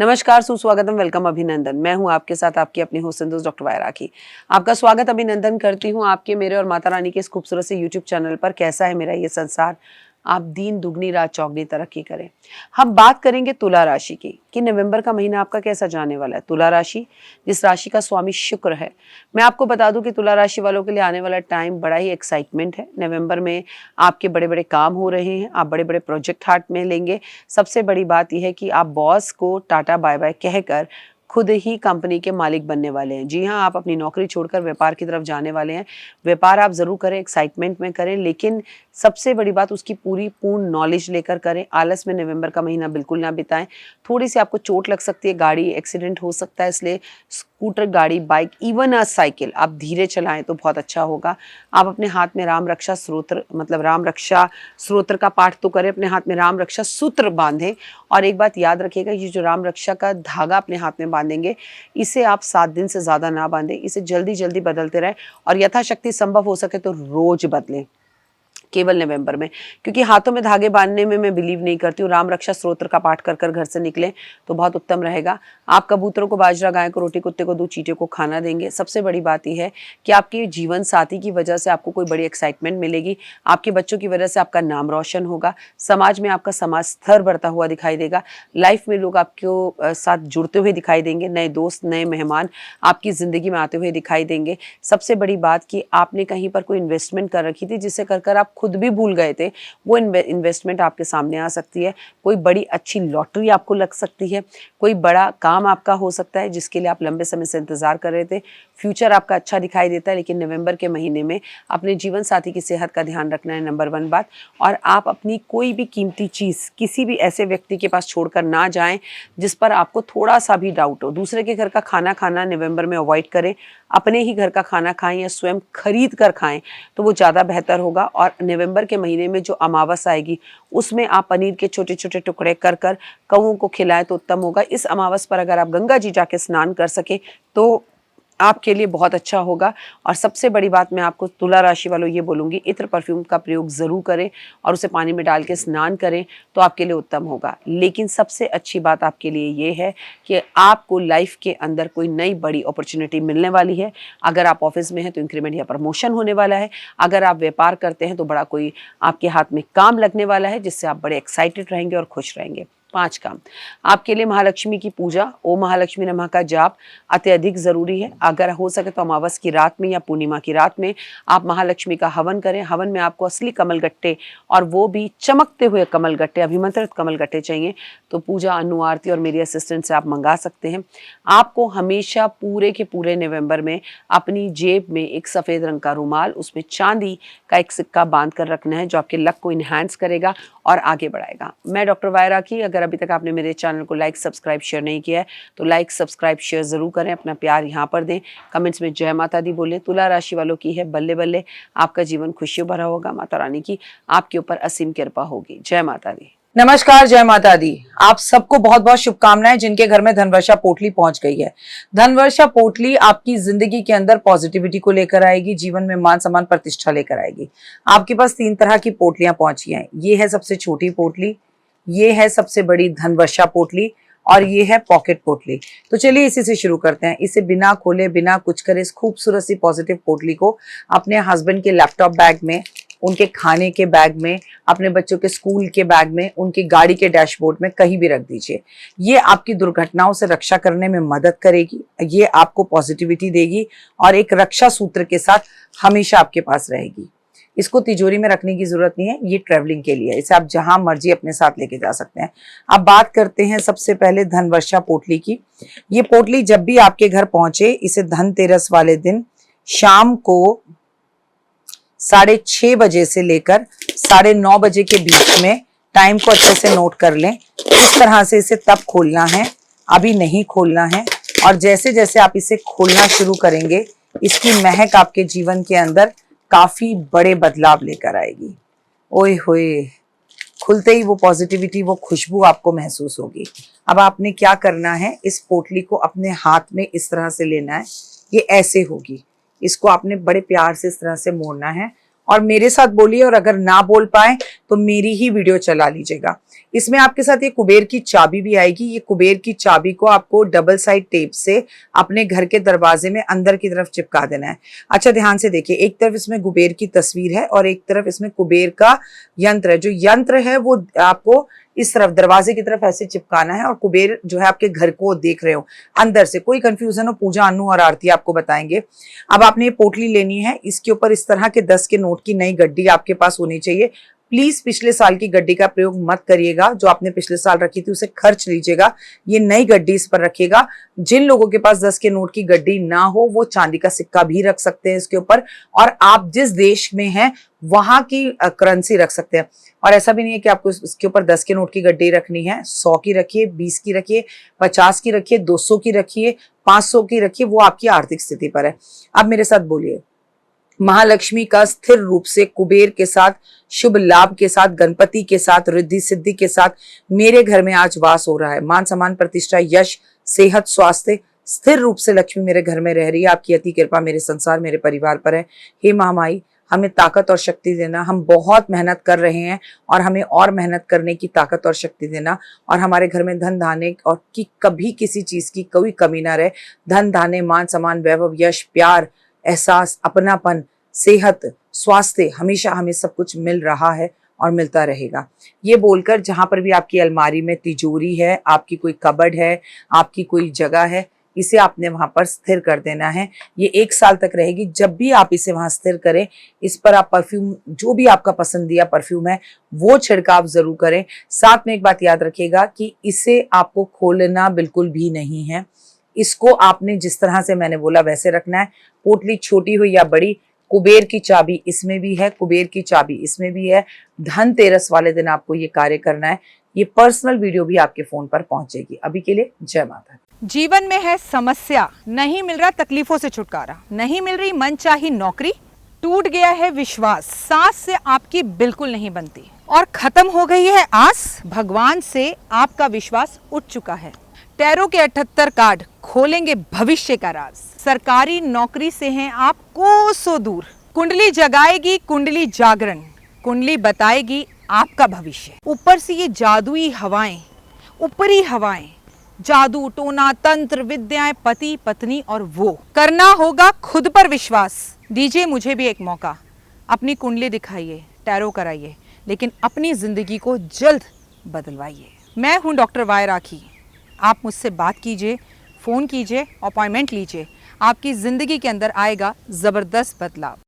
नमस्कार, सुस्वागतम, वेलकम, अभिनंदन। मैं हूं आपके साथ आपकी अपनी होस्ट सिंधु डॉक्टर वायरा की। आपका स्वागत अभिनंदन करती हूं आपके, मेरे और माता रानी के इस खूबसूरत से यूट्यूब चैनल पर। कैसा है मेरा ये संसार, आप दिन दुगनी रात चौगनी तरक्की करें। हम बात करेंगे तुला राशि की कि नवंबर का महीना आपका कैसा जाने वाला है। तुला राशि, जिस राशि का स्वामी शुक्र है। मैं आपको बता दूं कि तुला राशि वालों के लिए आने वाला टाइम बड़ा ही एक्साइटमेंट है। नवंबर में आपके बड़े बड़े काम हो रहे हैं, आप बड़े बड़े प्रोजेक्ट हाथ में लेंगे। सबसे बड़ी बात यह है कि आप बॉस को टाटा बाय बाय कहकर खुद ही कंपनी के मालिक बनने वाले हैं। जी हाँ, आप अपनी नौकरी छोड़कर व्यापार की तरफ जाने वाले हैं। व्यापार आप ज़रूर करें, एक्साइटमेंट में करें, लेकिन सबसे बड़ी बात उसकी पूर्ण नॉलेज लेकर करें। आलस में नवंबर का महीना बिल्कुल ना बिताएं। थोड़ी सी आपको चोट लग सकती है, गाड़ी एक्सीडेंट हो सकता है, इसलिए स्कूटर, गाड़ी, बाइक, इवन साइकिल आप धीरे चलाएं तो बहुत अच्छा होगा। आप अपने हाथ में राम रक्षा स्रोत्र, मतलब राम रक्षा स्रोत्र का पाठ तो करें, अपने हाथ में राम रक्षा सूत्र बांधें। और एक बात याद रखिएगा, ये जो राम रक्षा का धागा अपने हाथ में बांधेंगे, इसे आप 7 दिन से ज़्यादा ना बांधें। इसे जल्दी जल्दी बदलते रहें और यथाशक्ति संभव हो सके तो रोज बदलें, केवल नवंबर में। क्योंकि हाथों में धागे बांधने में मैं बिलीव नहीं करती हूँ। राम रक्षा स्त्रोत्र का पाठ कर कर घर से निकलें तो बहुत उत्तम रहेगा। आप कबूतरों को बाजरा, गाय को रोटी, कुत्ते को दूध, चींटे को खाना देंगे। सबसे बड़ी बात यह है कि आपके जीवन साथी की वजह से आपको कोई बड़ी एक्साइटमेंट मिलेगी। आपके बच्चों की वजह से आपका नाम रोशन होगा। समाज में आपका समाज स्तर बढ़ता हुआ दिखाई देगा। लाइफ में लोग आपको साथ जुड़ते हुए दिखाई देंगे। नए दोस्त, नए मेहमान आपकी ज़िंदगी में आते हुए दिखाई देंगे। सबसे बड़ी बात कि आपने कहीं पर कोई इन्वेस्टमेंट कर रखी थी, जिसे कर कर आप खुद भी भूल गए थे, वो इन्वेस्टमेंट आपके सामने आ सकती है। कोई बड़ी अच्छी लॉटरी आपको लग सकती है। कोई बड़ा काम आपका हो सकता है जिसके लिए आप लंबे समय से इंतजार कर रहे थे। फ्यूचर आपका अच्छा दिखाई देता है, लेकिन नवंबर के महीने में अपने जीवन साथी की सेहत का ध्यान रखना है नंबर 1 बात। और आप अपनी कोई भी कीमती चीज़ किसी भी ऐसे व्यक्ति के पास छोड़कर ना जाएं जिस पर आपको थोड़ा सा भी डाउट हो। दूसरे के घर का खाना खाना नवंबर में अवॉइड करें। अपने ही घर का खाना खाएं या स्वयं खरीद कर खाएं तो वो ज़्यादा बेहतर होगा। और नवंबर के महीने में जो अमावस आएगी, उसमें आप पनीर के छोटे छोटे टुकड़े कर कर कौओं को खिलाएं तो उत्तम होगा। इस अमावस पर अगर आप गंगा जी जाके स्नान कर सके तो आपके लिए बहुत अच्छा होगा। और सबसे बड़ी बात मैं आपको तुला राशि वालों ये बोलूँगी, इत्र परफ्यूम का प्रयोग ज़रूर करें और उसे पानी में डाल के स्नान करें तो आपके लिए उत्तम होगा। लेकिन सबसे अच्छी बात आपके लिए ये है कि आपको लाइफ के अंदर कोई नई बड़ी अपॉर्चुनिटी मिलने वाली है। अगर आप ऑफिस में हैं तो इंक्रीमेंट या प्रमोशन होने वाला है। अगर आप व्यापार करते हैं तो बड़ा कोई आपके हाथ में काम लगने वाला है जिससे आप बड़े एक्साइटेड रहेंगे और खुश रहेंगे। 5 काम आपके लिए, महालक्ष्मी की पूजा, ओम महालक्ष्मी नमः का जाप अत्यधिक ज़रूरी है। अगर हो सके तो अमावस की रात में या पूर्णिमा की रात में आप महालक्ष्मी का हवन करें। हवन में आपको असली कमलगट्टे, और वो भी चमकते हुए कमलगट्टे, अभिमंत्रित कमलगट्टे चाहिए तो पूजा, अनु आरती और मेरी असिस्टेंट से आप मंगा सकते हैं। आपको हमेशा पूरे के पूरे नवंबर में अपनी जेब में एक सफ़ेद रंग का रुमाल, उसमें चांदी का एक सिक्का बांध कर रखना है, जो आपके लक को इन्हांस करेगा और आगे बढ़ाएगा। मैं डॉक्टर वायरा की, अगर अभी तक आपने मेरे चैनल को लाइक, सब्सक्राइब, शेयर नहीं किया है तो लाइक, सब्सक्राइब, शेयर ज़रूर करें। अपना प्यार यहाँ पर दें, कमेंट्स में जय माता दी बोलें। तुला राशि वालों की है बल्ले बल्ले, आपका जीवन खुशियों भरा होगा। माता रानी की आपके ऊपर असीम कृपा होगी। जय माता दी। नमस्कार, जय माता दी। आप सबको बहुत बहुत शुभकामनाएं जिनके घर में धनवर्षा पोटली पहुंच गई है। धनवर्षा पोटली आपकी जिंदगी के अंदर पॉजिटिविटी को लेकर आएगी, जीवन में मान सम्मान, प्रतिष्ठा लेकर आएगी। आपके पास 3 तरह की पोटलियां पहुंची हैं। ये है सबसे छोटी पोटली, ये है सबसे बड़ी धनवर्षा पोटली और ये है पॉकेट पोटली। तो चलिए इसी से शुरू करते हैं। इसे बिना खोले, बिना कुछ करे, इस खूबसूरत सी पॉजिटिव पोटली को अपने हस्बैंड के लैपटॉप बैग में, उनके खाने के बैग में, अपने बच्चों के स्कूल के बैग में, उनकी गाड़ी के डैशबोर्ड में कहीं भी रख दीजिए। ये आपकी दुर्घटनाओं से रक्षा करने में मदद करेगी, ये आपको पॉजिटिविटी देगी और एक रक्षा सूत्र के साथ हमेशा आपके पास रहेगी। इसको तिजोरी में रखने की जरूरत नहीं है, ये ट्रैवलिंग के लिए, इसे आप जहां मर्जी अपने साथ लेके जा सकते हैं। अब बात करते हैं सबसे पहले धनवर्षा पोटली की। ये पोटली जब भी आपके घर पहुंचे, इसे धनतेरस वाले दिन शाम को 6:30 बजे से लेकर 9:30 बजे के बीच में, टाइम को अच्छे से नोट कर लें। इस तरह से इसे तब खोलना है, अभी नहीं खोलना है। और जैसे जैसे आप इसे खोलना शुरू करेंगे, इसकी महक आपके जीवन के अंदर काफी बड़े बदलाव लेकर आएगी। ओए होए, खुलते ही वो पॉजिटिविटी, वो खुशबू आपको महसूस होगी। अब आपने क्या करना है, इस पोटली को अपने हाथ में इस तरह से लेना है। ये ऐसे होगी, इसको आपने बड़े प्यार से इस तरह से मोड़ना है और मेरे साथ बोलिए, और अगर ना बोल पाए तो मेरी ही वीडियो चला लीजिएगा। इसमें आपके साथ ये कुबेर की चाबी भी आएगी। ये कुबेर की चाबी को आपको डबल साइड टेप से अपने घर के दरवाजे में अंदर की तरफ चिपका देना है। अच्छा, ध्यान से देखिए, एक तरफ इसमें कुबेर की तस्वीर है और एक तरफ इसमें कुबेर का यंत्र है। जो यंत्र है वो आपको इस तरफ दरवाजे की तरफ ऐसे चिपकाना है, और कुबेर जो है आपके घर को देख रहे हो अंदर से। कोई कंफ्यूजन हो, पूजा, अनु और आरती आपको बताएंगे। अब आपने ये पोटली लेनी है, इसके ऊपर इस तरह के 10 के नोट की नई गड्डी आपके पास होनी चाहिए। प्लीज पिछले साल की गड्डी का प्रयोग मत करिएगा। जो आपने पिछले साल रखी थी उसे खर्च लीजिएगा, ये नई गड्डी इस पर रखिएगा। जिन लोगों के पास 10 के नोट की गड्डी ना हो वो चांदी का सिक्का भी रख सकते हैं इसके ऊपर, और आप जिस देश में हैं वहां की करेंसी रख सकते हैं। और ऐसा भी नहीं है कि आपको इसके ऊपर 10 के नोट की गड्डी रखनी है। 100 की रखिए, 20 की रखिए, 50 की रखिए, 200 की रखिए, 500 की रखिए, वो आपकी आर्थिक स्थिति पर है। अब मेरे साथ बोलिए, महालक्ष्मी का स्थिर रूप से कुबेर के साथ, शुभ लाभ के साथ, गणपति के साथ, रिद्धि सिद्धि के साथ मेरे घर में आज वास हो रहा है। मान सम्मान, प्रतिष्ठा, यश, सेहत, स्वास्थ्य, स्थिर रूप से लक्ष्मी मेरे घर में रह रही है। आपकी अति कृपा मेरे संसार, मेरे परिवार पर है। हे महामाई, हमें ताकत और शक्ति देना। हम बहुत मेहनत कर रहे हैं और हमें और मेहनत करने की ताकत और शक्ति देना, और हमारे घर में धन धान्य और की कभी किसी चीज की कोई कमी ना रहे। धन धान्य, मान सम्मान, वैभव, यश, प्यार, एहसास, अपनापन, सेहत, स्वास्थ्य, हमेशा हमें सब कुछ मिल रहा है और मिलता रहेगा। ये बोलकर जहां पर भी आपकी अलमारी में तिजोरी है, आपकी कोई कबर्ड है, आपकी कोई जगह है, इसे आपने वहां पर स्थिर कर देना है। ये 1 साल तक रहेगी। जब भी आप इसे वहां स्थिर करें, इस पर आप परफ्यूम, जो भी आपका पसंदीदा परफ्यूम है वो छिड़काव जरूर करें। साथ में एक बात याद रखिएगा कि इसे आपको खोलना बिल्कुल भी नहीं है। इसको आपने जिस तरह से मैंने बोला वैसे रखना है। पोटली छोटी हो या बड़ी, कुबेर की चाबी इसमें भी है, कुबेर की चाबी इसमें भी है। धनतेरस वाले दिन आपको ये कार्य करना है। ये पर्सनल वीडियो भी आपके फोन पर पहुंचेगी। अभी के लिए जय माता। जीवन में है समस्या, नहीं मिल रहा तकलीफों से छुटकारा, नहीं मिल रही मनचाही नौकरी, टूट गया है विश्वास, सांस से आपकी बिल्कुल नहीं बनती और खत्म हो गई है आस, भगवान से आपका विश्वास उठ चुका है। टैरो के 78 कार्ड खोलेंगे भविष्य का राज। सरकारी नौकरी से हैं आप कोसों दूर। कुंडली जगाएगी कुंडली जागरण, कुंडली बताएगी आपका भविष्य। ऊपर से ये जादुई हवाएं, ऊपरी हवाएं, जादू, टोना, तंत्र, विद्याएं, पति, पत्नी और वो। करना होगा खुद पर विश्वास। दीजिए मुझे भी एक मौका, अपनी कुंडली दिखाइए, टैरो कराइए, लेकिन अपनी जिंदगी को जल्द बदलवाइए। मैं हूं डॉक्टर वाय राखी। आप मुझसे बात कीजिए, फ़ोन कीजिए, अपॉइंटमेंट लीजिए। आपकी ज़िंदगी के अंदर आएगा ज़बरदस्त बदलाव।